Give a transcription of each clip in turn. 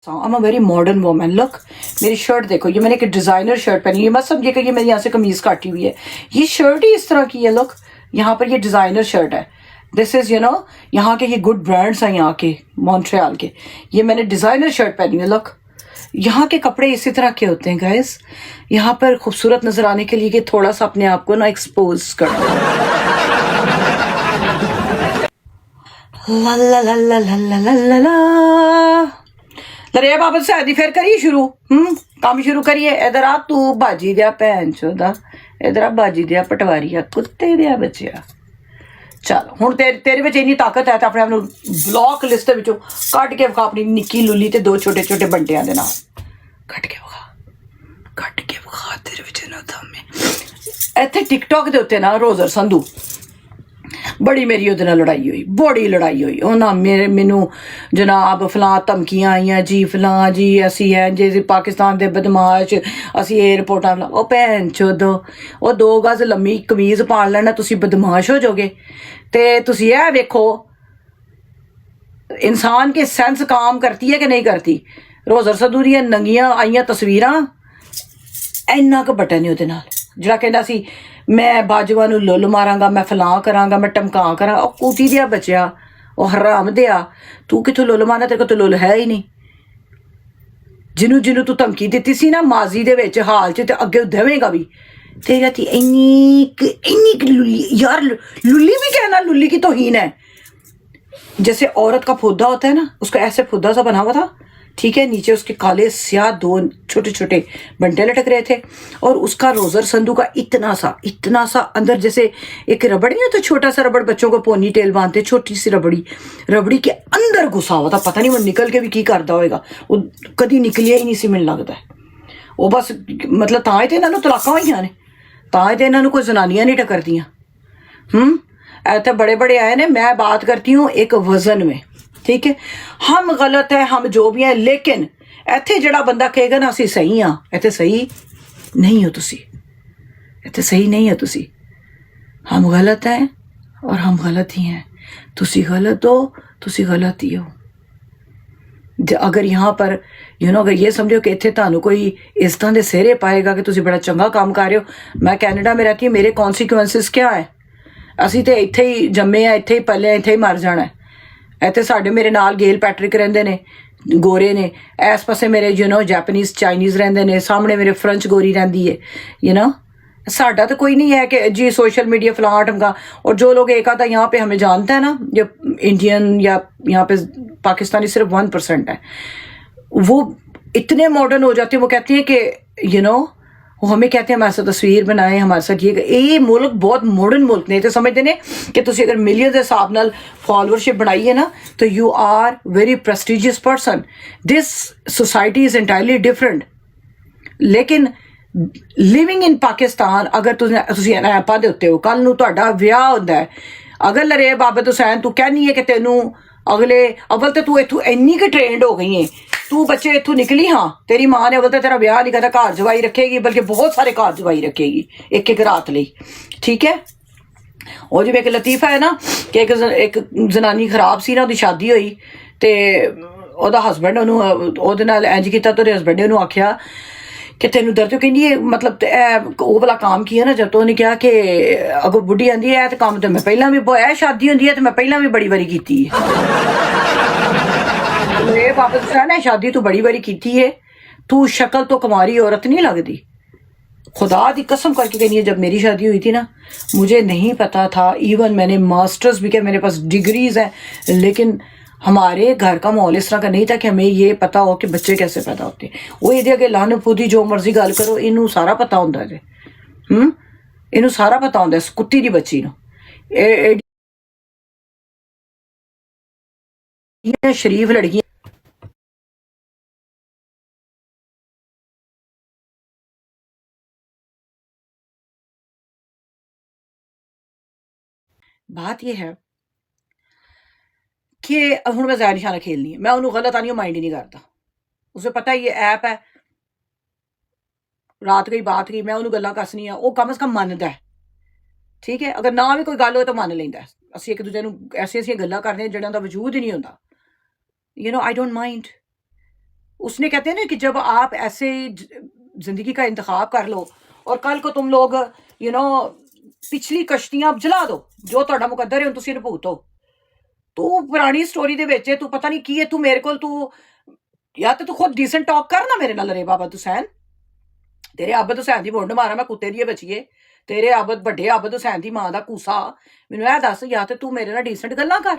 I'm a very modern woman. Look, मेरी shirt देखो, ये मैंने एक डिजाइनर शर्ट पहनी है। ये मत समझिए कि ये मेरी यहाँ से कमीज काटी हुई है, ये शर्ट ही इस तरह की है। लुक, यहाँ पर ये डिजाइनर शर्ट है। दिस इज यहाँ के ये गुड ब्रांड्स हैं, यहाँ के मॉन्ट्रियल के। ये मैंने डिजाइनर शर्ट पहनी है। लुक, यहाँ के कपड़े इसी तरह के होते हैं गाइस। यहाँ पर खूबसूरत नजर आने के लिए कि थोड़ा सा अपने आप को ना एक्सपोज कर दो। ला ला ला ला ला ला ला ला। रे बाबा शादी फिर करिए शुरू। काम शुरू करिए। इधर आ तू बाजी दिया भैन चोदा, इधर आ बाजी दिया पटवारिया, कुत्ते दिया बच्चिया। चल हुण तेरे विच इन्नी ताकत है तो अपने आप नूं ब्लॉक लिस्ट विचों कट के विखा अपनी निक्की लुली ते 2 छोटे छोटे बंटियां दे नाल। कट के विखा तेरे विच ना दम। इत्थे टिकटॉक दे उत्ते ना रोज़र संधू बड़ी मेरी ਉਹਦੇ ਨਾਲ लड़ाई हुई, बड़ी लड़ाई हुई। ਉਹਨਾਂ ਮੈਨੂੰ जनाब फलां धमकियां आईयां जी, फलां जी ਅਸੀਂ हैं जे पाकिस्तान ਦੇ बदमाश, ਅਸੀਂ एयरपोर्टां ਉਹ ਭੈਣ ਚੋਦੋ ਉਹ 2 ਗਜ਼ ਲੰਮੀ ਕਮੀਜ਼ ਪਾਣ ਲੈਣਾ ਤੁਸੀਂ ਬਦਮਾਸ਼ ਹੋ ਜਾਓਗੇ। ਤੇ ਤੁਸੀਂ ਇਹ ਵੇਖੋ इंसान के सेंस काम करती है कि नहीं करती। रोज़र संधू ਦੀਆਂ ਨੰਗੀਆਂ ਆਈਆਂ ਤਸਵੀਰਾਂ, ਇੰਨਾ ਕੁ ਬਟਨ ਨਹੀਂ ਉਹਦੇ ਨਾਲ ਜਿਹੜਾ ਕਹਿੰਦਾ ਸੀ मैं बाजुआ नूं लुल मारांगा, मैं फलां करांगा, मैं टमका करा। कूती दिया बचिया, वो हराम दिया, तू कितों लुल मारना, तेरे को तो लुल है ही नहीं। जिन्हों तू धमकी दी सी ना माजी दे विच हाल च, ते अगे देवेगा भी। तेरा थी इन्नी लुली यार, लुली भी कहना, लुली की तौहीन है। जैसे औरत का फुद्दा होता है ना, उसका ऐसे फुद्दा सा बना हुआ था, ठीक है। नीचे उसके काले स्याह 2 छोटे छोटे बंटे लटक रहे थे, और उसका रोज़र संधू का इतना सा अंदर जैसे एक रबड़ नहीं होता, छोटा सा रबड़, बच्चों को पोनी टेल बांधते, छोटी सी रबड़ी के अंदर घुसा हुआ था। पता नहीं वो निकल के भी की करता होएगा, वो कभी निकलिया ही नहीं सी। मैनूं लगदा है वो बस मतलब तां ही ते इन्हां नूं तलाकां होईयां ने, तां ही ते इन्हां नूं कोई जनानियां नहीं टकरदियां। ऐसे बड़े बड़े आए ने। मैं बात करती हूँ एक वजन में, ठीक है। हम गलत है, हम जो भी हैं, लेकिन इत्थे जिहड़ा बंदा कहेगा ना असीं सही हाँ, इत्थे सही नहीं हो तुसी, इत्थे सही नहीं हो तुसी। हम गलत हैं और हम गलत ही हैं। तुसी गलत हो, तुसी गलत ही हो। अगर यहाँ पर अगर ये समझो कि इत्थे तुहानूं कोई इस तरह दे सेहरे पाएगा कि तुसी बड़ा चंगा काम कर रहे हो। मैं कैनेडा में रहती हूँ, मेरे कॉन्सिक्वेंसिस क्या है? असीं ते इत्थे ही जम्मे आ, इत्थे ही पले, इत्थे ही मर जाना है। ਇੱਥੇ ਸਾਡੇ ਮੇਰੇ ਨਾਲ ਗੇਲ ਪੈਟਰਿਕ ਰਹਿੰਦੇ ਨੇ, ਗੋਰੇ ਨੇ। ਇਸ ਪਾਸੇ ਮੇਰੇ ਜੈਪਨੀਜ਼ ਚਾਈਨੀਜ਼ ਰਹਿੰਦੇ ਨੇ, ਸਾਹਮਣੇ ਮੇਰੇ ਫ੍ਰੈਂਚ ਗੋਰੀ ਰਹਿੰਦੀ है। साडा तो कोई नहीं है कि जी सोशल मीडिया फलां ढंगा। और जो लोग एक आधा यहाँ पे हमें जानता है ना, जो इंडियन या यहाँ पे पाकिस्तानी सिर्फ 1% है, वो इतने मॉडर्न हो जाते हैं। वो कहते हैं कि वो हमें कहते हैं हमारे साथ तस्वीर बनाए, हमारे साथ ये मुल्क बहुत मॉडर्न मुल्क ने। तो समझते हैं कि तुम अगर मिलियन के हिसाब नाल फॉलोअरशिप बनाई है ना, तो you are very prestigious person. This society is entirely different. लेकिन लिविंग इन पाकिस्तान, अगर तुम ऐपां दे उत्ते हो, कल नूं तुहाडा विआह हुंदा है, अगर लरे बाबत हुसैन तू कहनी है कि तेनू अगले अव्वल तो तू इत्थों इन्नी कि ट्रेंड हो गई है, तू बच्चे इत्थों निकली। हाँ, तेरी माँ ने अव्वल तो तेरा ब्याह नहीं करता, घर जवाई रखेगी, बल्कि बहुत सारे घर जवाई रखेगी एक एक रात लई, ठीक है। और जिवें एक लतीफा है ना कि एक जनानी खराब सी ना, उहदी शादी होई ते ओहदा हसबैंड ओहदे नाल इंज कीता, तो हसबैंड ने उहनूं आख्या कि तेनू दर्द हो, कहनी मतलब वो वाला काम किया ना। जब तो उन्हें कहा कि अगो बुढ़ी आंदी है तो काम तो मैं पहला भी, शादी होंदी है तो मैं पहला भी बड़ी बारी कीती है। वापस है शादी तू बड़ी बारी कीती है, तू शक्ल तो कुमारी औरत नहीं लगती। खुदा दी कसम करके कहनी है, जब मेरी शादी हुई थी ना, मुझे नहीं पता था। इवन मैंने मास्टर्स भी किया, मेरे पास डिग्रीज हैं, लेकिन हमारे घर का माहौल इस तरह का नहीं था कि हमें ये पता हो कि बच्चे कैसे पैदा होते हैं। वो ये अगे लाने फूदी जो मर्जी गल करो, इनू सारा पता होंदा है। इनू सारा पता होंदा है। कुत्ती दी बच्ची नूं शरीफ लड़की बात यह है कि हुण मैं ज़ाहिर निशाना खेलनी है, मैं उन्होंने गलत आनी माइंड ही नहीं करता। उसे पता है ये ऐप है, रात गई बात गई, मैं उन्होंने गल्लां कसनियां, वो कम से कम मनदा है, ठीक है। अगर ना भी कोई गल हो तो मन लैंदा है। असीं एक दूजे नूं ऐसियां गल्लां करदे जिहड़ियां दा वजूद ही नहीं हुंदा। I don't mind. उसने कहते हैं ना कि जब आप ऐसे जिंदगी का इंतखाब कर लो और कल को तुम लोग पिछली कश्तियां जला दो, जो ਤੁਹਾਡਾ ਮੁਕੱਦਰ है ਤੁਸੀਂ ਭੁਗਤੋ। तू पुरानी स्टोरी दे विच तू पता नहीं की है, तू मेरे को तू या तो तू खुद डिसेंट टॉक कर ना मेरे नाल। रे बाबा हुसैन, तेरे आबद हुसैन दी बुंड मारा मैं कुत्ते दी बचिए, तेरे आबद बड़े आबद हुसैन दी मां दा कूसा। मैनू ए दस, या तो तू मेरे नाल डिसेंट गल्लां कर,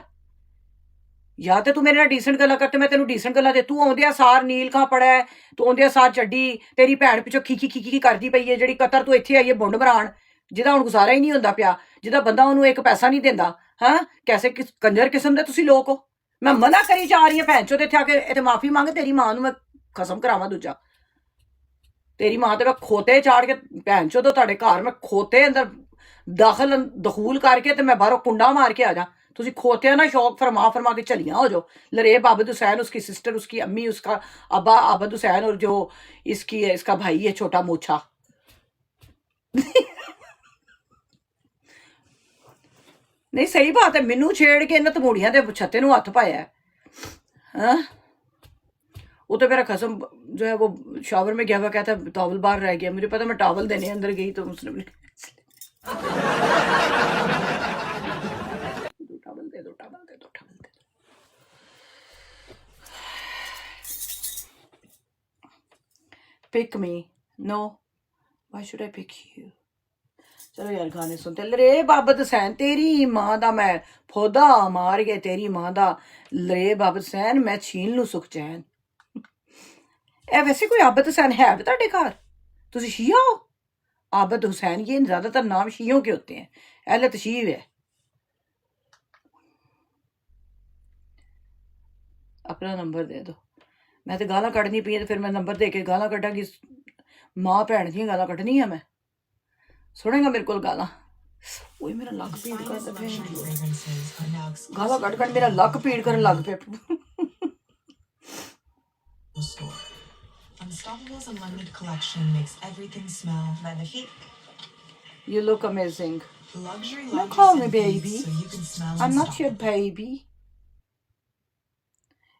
या तो तू मेरे नाल डिसेंट गल्लां कर ते मैं तेनू डिसेंट गल्लां दे। तू आउंदिया सार नील खां पड़ा है, तू आउंदिया सार चड्डी तेरी भैन पिछों खी खी करदी पई है, जिहड़ी कतर तू इत्थे आई है बुंड मराण, जिहदा हुण गुजारा ही नहीं हुंदा पिया, जिहदा बंदा ओनू एक पैसा नहीं देंदा। हाँ, कैसे कंजर किस्म दे तुसी लोग हो। मैं मना करी जा रही हूं भैन चो, इत्थे आके इत्थे माफी मंग, तेरी मां नू मैं खसम करावां दूजा, तेरी मां ते मैं खोते चाड़ के भैन चो तो तुहाडे घर मैं खोते अंदर दखूल करके ते मैं बाहरों कुंडा मार के आ जा। तुसी खोते ना शौक फरमा के चलियां हो जो। लरेब आबद हुसैन, उसकी सिस्टर, उसकी अम्मी, उसका अब्बा आबद हुसैन, और जो इसका भाई है छोटा मोछा। नहीं सही बात है, मैनू छेड़ के इन्हें तमूड़ियां दे छत्ते नू हथ पाया। हाँ, वो तो मेरा खसम जो है वो शावर में गया हुआ, कहता टॉवल बाहर रह गया। मुझे पता, मैं टॉवल देने अंदर गई तो उसने दो टॉवल दे दो, टॉवल दे दो, टॉवल दे दो। Pick me, no, why should I pick you. चलो यार गाने सुनते। लरेब आबद हुसैन, तेरी मां दा मैं फौदा मार के, तेरी मां दा लरेब आबद हुसैन मैं छीन लू सुख चैन। ए वैसे कोई आबद हुसैन है भी तुहाडे घर? तुसी शिया हो? आबद हुसैन, ये ज्यादातर नाम शियों के होते हैं, अहले तशीब है। अपना नंबर दे दो। मैं तो गालां कड्ढनी पई, फिर मैं नंबर दे के गालां कड्ढांगी। मां भैन दियां गालां कड्ढनी है मैं, सुनेगा मेरे को गालां। ओए मेरा लक पीड़ करदा पे, गालां कट कट मेरा लक पीड़ करन लग पे। Unstoppable's unlimited collection makes everything smell magnifique. You look amazing. Luxury Don't lounges call me and baby. views so you can smell I'm not your unstoppable. baby.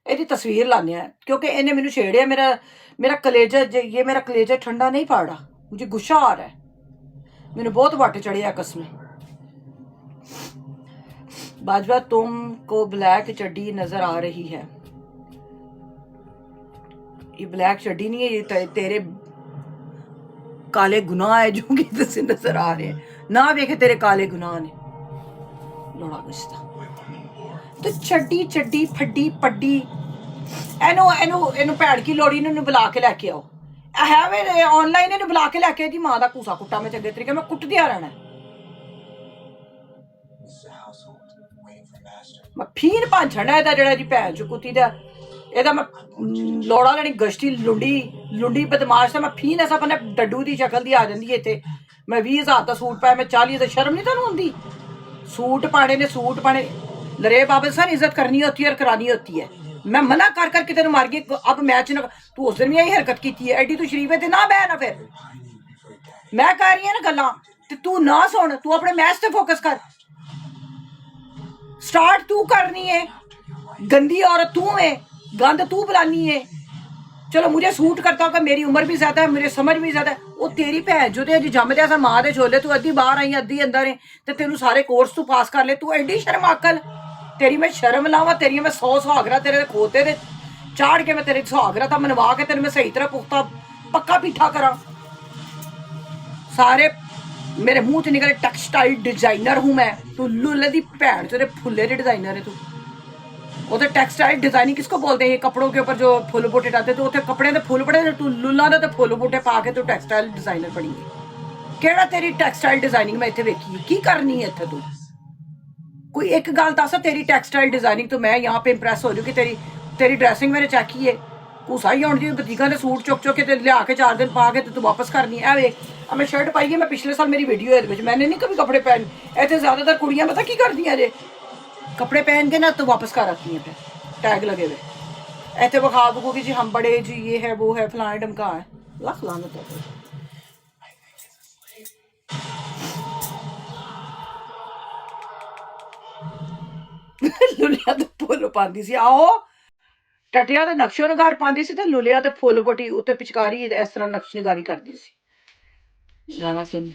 ਇਹਦੀ ਤਸਵੀਰ ਲਾने हैं क्योंकि इन्हें मैनू छेड़िया। मेरा कलेजा, ये मेरा कलेजा ठंडा नहीं पड़ रहा, मुझे गुस्सा आ रहा है, मैंने बहुत वट चढ़े आपस में। बाजवा, तुमको ब्लैक चड्डी नजर आ रही है। ये ब्लैक चड्डी नहीं है, ये तेरे काले गुनाह है जो कि तुझे नजर आ रहे हैं। ना वेखे तेरे काले गुनाह ने, लोड़ा गुस्सा। तो चड्डी चड्डी फड्डी पड्डी, एनू एनू एनू भैन की लोड़ी ने बुला के लैके आओ। है वे ऑनलाइन इन्हें बुला के लैके दी मां दा कूसा कुट्टा मैं चंगे तरीके मैं कुटदिया रहना। मैं फीन भांछण है जेड़ा दी भैन चो कुत्ती दा, एदा मैं लोड़ा लेनी गश्ती लुंडी बदमाश था। मैं फीन ऐसा अपने डड्डू दी शक्ल दी आ जांदी है इत्थे। मैं 20,000 का सूट पाया, मैं 40 तो शर्म नहीं तुहानू आउंदी? सूट पाने ने, सूट पाने। लरेब आबद हुसैन, इज्जत करनी होती है और करानी होती है। मैं मना कर करके तेन मार गई। अब मैच न, तू उस दिन भी यही हरकत की है, एडी तू शरीफ है ते ना बह ना। फिर मैं कह रही है ना गल्लां ते तू ना सुन, तू अपने मैच से फोकस कर। स्टार्ट तू करनी है, गंदी औरत तू है, गंद तू बुलानी है। चलो मुझे सूट करता होगा, मेरी उम्र भी ज्यादा है, मेरी समझ भी ज्यादा है। वो तेरी भैन जो अज जमदे अस मां दे छोले, तू अद्धी बाहर आई अद्धी अंदर है, ते तेनू सारे कोर्स तू पास कर ले। तू एडी शर्म अकल, तेरी मैं शर्म लावा, तेरी मैं 100 सुहागरा तेरे खोते दे चाड़ के मैं तेरे सुहागरा था मनवा के तेरे मैं सही तरह पुख्ता पक्का पीठा करा। सारे मेरे मुंह च निकले टेक्सटाइल डिजाइनर हूं मैं। तू लुल्ले दी भैन तेरे फुल्ले दे डिजाइनर है तू। उधर टेक्सटाइल डिजाइनिंग किसको बोलते हैं? ये कपड़ों के ऊपर जो फुल बूटे डालते, तो उसे कपड़े के फुल बड़े, तू लुल्ला दे फुल बूटे पा के तू टेक्सटाइल डिजाइनर बनी है। केड़ा तेरी टेक्सटाइल डिजाइनिंग मैं इत्थे वेखी है? की करनी है इत्थे तू? कोई एक गल दस, तेरी टेक्सटाइल डिजाइनिंग तो मैं यहाँ पे इंप्रेस हो जाऊँ कि तेरी ड्रेसिंग मैंने चेक की है। घूसा ही आने बतीका ने सूट चुक चुक के लिया के 4 दिन पा के तू वापस करनी है। वे मैं शर्ट पाई है, मैं पिछले साल मेरी वीडियो है, मैंने नहीं कभी कपड़े पहन। ऐसे ज्यादातर कुड़ियां पता की करदी जे, कपड़े पहन के ना तो वापस कर आती हैं, फिर टैग लगे हुए ऐसे बखा बखू कि जी हम बड़े जी, ये है वो है, फलाने ढमका है। लख लानत है। लुलिया तो फुल पाती सी। आओ ਟਟਿਆ ਤੇ ਨਕਸ਼ੋ ਨਗਾਰ ਪਾਉਂਦੀ ਸੀ ਤੇ ਲੁਲਿਆ ਤੇ ਫੁੱਲ ਬਟੀ ਉੱਤੇ ਪਿਚਕਾਰੀ ਇਸ ਤਰ੍ਹਾਂ ਨਕਸ਼ ਨਗਾਰੀ ਕਰਦੀ ਸੀ ਗਾਣਾ ਸੁਣ